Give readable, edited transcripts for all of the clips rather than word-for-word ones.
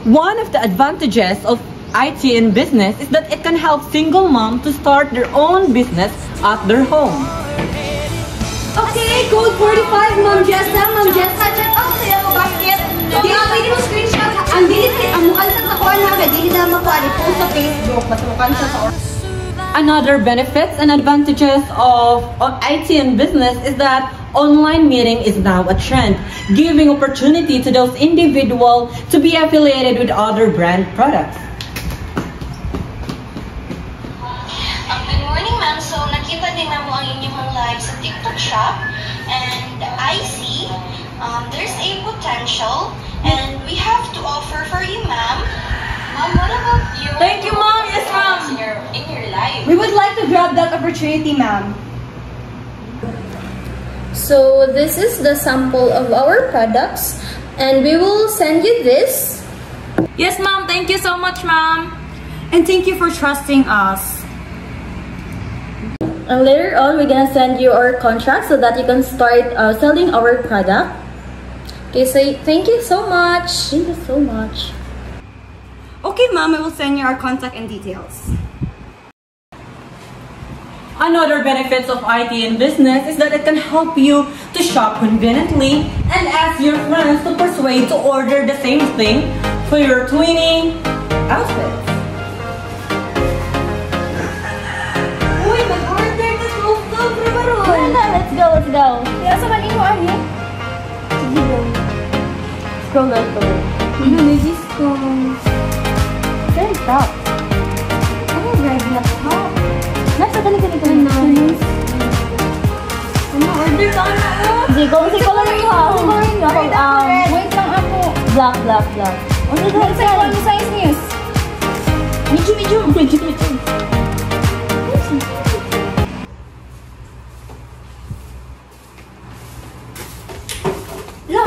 One of the advantages of IT in business is that it can help single moms to start their own business at their home. Okay, code 45, Ma'am Jessa, check out sa iyong basket. Di ako pwede mo screenshot. Ang dilit, ang mukhang sa takuan na, di na makuha sa Facebook, matukan siya sa Another benefits and advantages of IT in business is that online meeting is now a trend, giving opportunity to those individuals to be affiliated with other brand products. Good morning, ma'am. So, nakita din na mo ang inyong live sa TikTok shop, and I see there's a potential, and we have to offer for you, ma'am. Ma'am, what about you? Thank you, Mom. Yes, Ma'am. In your life. We would like to grab that opportunity, ma'am. So this is the sample of our products, and we will send you this. Yes, Mom. Thank you so much, Mom. And thank you for trusting us. And later on, we're gonna send you our contract so that you can start selling our product. Okay, so thank you so much. Thank you so much. Okay, Mom. I will send you our contact and details. Another benefits of IT in business is that it can help you to shop conveniently and ask your friends to persuade to order the same thing for your twinning outfits. Uy, mag-order ka so Let's go. Kaya sa mali mo, ano? Sige, go. Scroll down to. Nagis ko. Very top. Ano, red na top? Nasa ganito. Ano, order ka na ako? Sige, si colorin mo ha. Wait lang ako. Black. Ano Ano size news? Medium. La,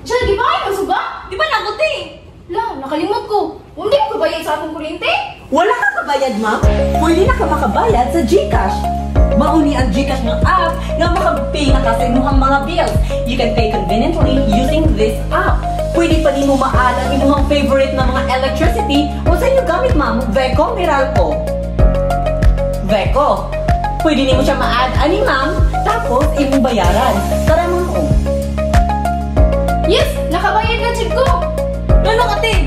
siya, di ba kayo masuga? Di ba nagot eh? La, nakalimot ko. Hindi mo kabayad sa akong kuryente? Wala ka kabayad, ma'am? Pwede na ka makabayad sa GCash. Mauni ang GCash ng app na makapay na ka sa inyong mga bills. You can pay conveniently using this app. Pwede pa din mo ma-add ang inyong favorite na mga electricity o sa inyo gamit, ma'am. Veco, Meralco. Veco. Pwede din mo siya ma-add ani, ma'am. Tapos, imong bayaran. Tara, ma'am. Yes, nakabayad na check ko. Ano ka, te?